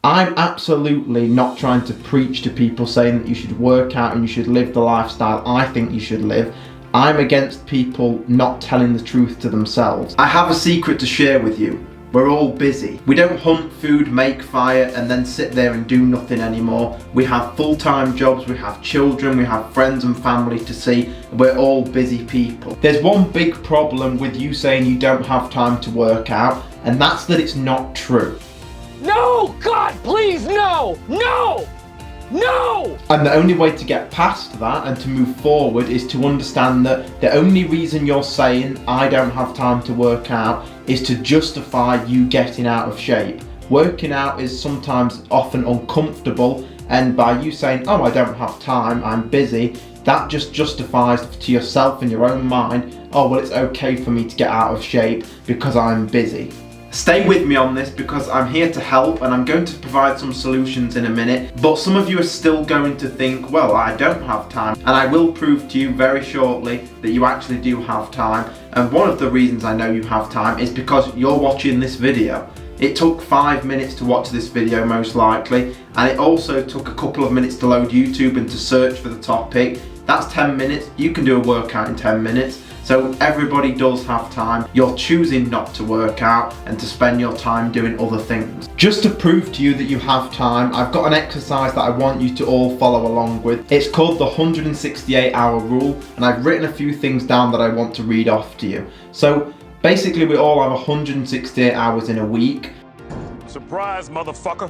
I'm absolutely not trying to preach to people saying that you should work out and you should live the lifestyle I think you should live. I'm against people not telling the truth to themselves. I have a secret to share with you. We're all busy. We don't hunt food, make fire, and then sit there and do nothing anymore. We have full-time jobs, we have children, we have friends and family to see. We're all busy people. There's one big problem with you saying you don't have time to work out, and that's that it's not true. No! God, please, no! No! No! And the only way to get past that and to move forward is to understand that the only reason you're saying I don't have time to work out is to justify you getting out of shape. Working out is sometimes often uncomfortable, and by you saying, oh, I don't have time, I'm busy, that just justifies to yourself in your own mind, oh, well, it's okay for me to get out of shape because I'm busy. Stay with me on this because I'm here to help and I'm going to provide some solutions in a minute, but some of you are still going to think, well, I don't have time, and I will prove to you very shortly that you actually do have time. And one of the reasons I know you have time is because you're watching this video. It took 5 minutes to watch this video most likely, and it also took a couple of minutes to load YouTube and to search for the topic. That's 10 minutes. You can do a workout in 10 minutes. So everybody does have time. You're choosing not to work out and to spend your time doing other things. Just to prove to you that you have time, I've got an exercise that I want you to all follow along with. It's called the 168-hour rule, and I've written a few things down that I want to read off to you. So basically we all have 168 hours in a week. Surprise, motherfucker.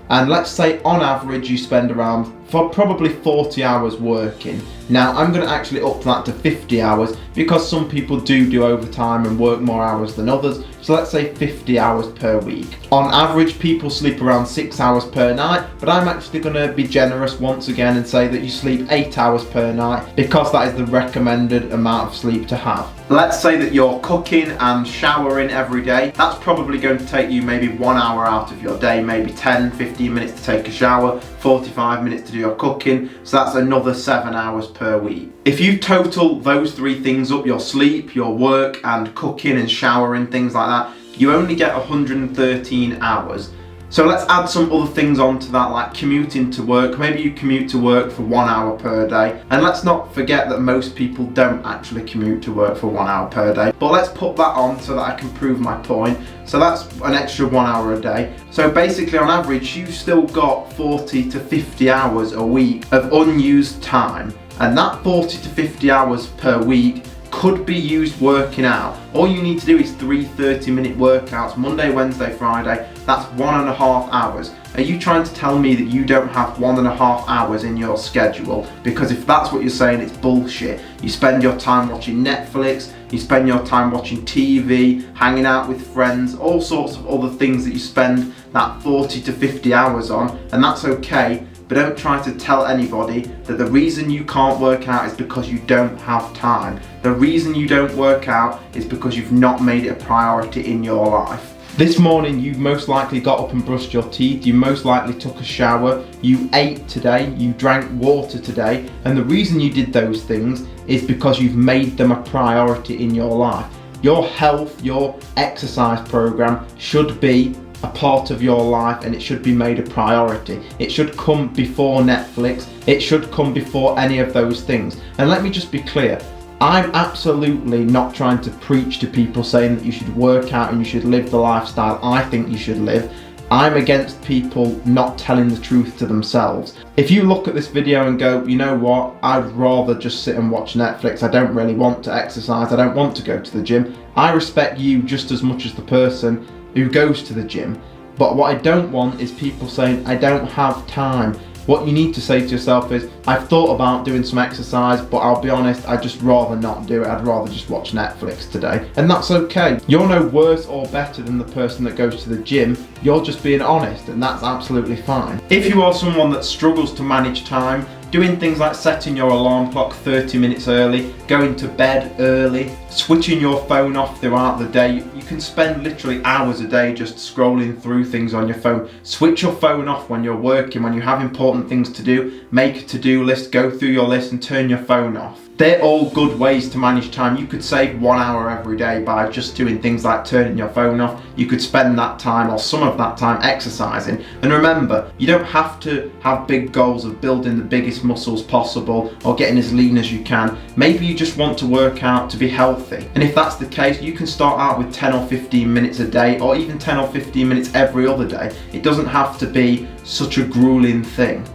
And let's say on average you spend around probably 40 hours working. Now I'm going to actually up that to 50 hours because some people do overtime and work more hours than others. So let's say 50 hours per week. On average people sleep around 6 hours per night, but I'm actually going to be generous once again and say that you sleep 8 hours per night because that is the recommended amount of sleep to have. Let's say that you're cooking and showering every day. That's probably going to take you maybe 1 hour out of your day, maybe 10-15 minutes to take a shower, 45 minutes to do your cooking, so that's another 7 hours per week. If you total those three things up, your sleep, your work and cooking and showering, things like that, you only get 113 hours. So let's add some other things onto that, like commuting to work. Maybe you commute to work for 1 hour per day. And let's not forget that most people don't actually commute to work for 1 hour per day. But let's put that on so that I can prove my point. So that's an extra 1 hour a day. So basically on average, you've still got 40 to 50 hours a week of unused time. And that 40 to 50 hours per week could be used working out. All you need to do is 3 30-minute workouts, Monday, Wednesday, Friday. That's 1.5 hours. Are you trying to tell me that you don't have 1.5 hours in your schedule? Because if that's what you're saying, it's bullshit. You spend your time watching Netflix, you spend your time watching TV, hanging out with friends, all sorts of other things that you spend that 40 to 50 hours on, and that's okay. But don't try to tell anybody that the reason you can't work out is because you don't have time. The reason you don't work out is because you've not made it a priority in your life. This morning you most likely got up and brushed your teeth, you most likely took a shower, you ate today, you drank water today, and the reason you did those things is because you've made them a priority in your life. Your health, your exercise program should be a part of your life, and it should be made a priority. It should come before Netflix. It should come before any of those things. And let me just be clear, I'm absolutely not trying to preach to people saying that you should work out and you should live the lifestyle I think you should live. I'm against people not telling the truth to themselves. If you look at this video and go, you know what, I'd rather just sit and watch Netflix, I don't really want to exercise, I don't want to go to the gym, I respect you just as much as the person who goes to the gym. But what I don't want is people saying, I don't have time. What you need to say to yourself is, I've thought about doing some exercise, but I'll be honest, I'd just rather not do it. I'd rather just watch Netflix today. And that's okay. You're no worse or better than the person that goes to the gym. You're just being honest, and that's absolutely fine. If you are someone that struggles to manage time, doing things like setting your alarm clock 30 minutes early, going to bed early, switching your phone off throughout the day. You can spend literally hours a day just scrolling through things on your phone. Switch your phone off when you're working, when you have important things to do. Make a to-do list, go through your list and turn your phone off. They're all good ways to manage time. You could save 1 hour every day by just doing things like turning your phone off. You could spend that time or some of that time exercising. And remember, you don't have to have big goals of building the biggest muscles possible or getting as lean as you can. Maybe you just want to work out to be healthy. And if that's the case, you can start out with 10 or 15 minutes a day, or even 10 or 15 minutes every other day. It doesn't have to be such a grueling thing.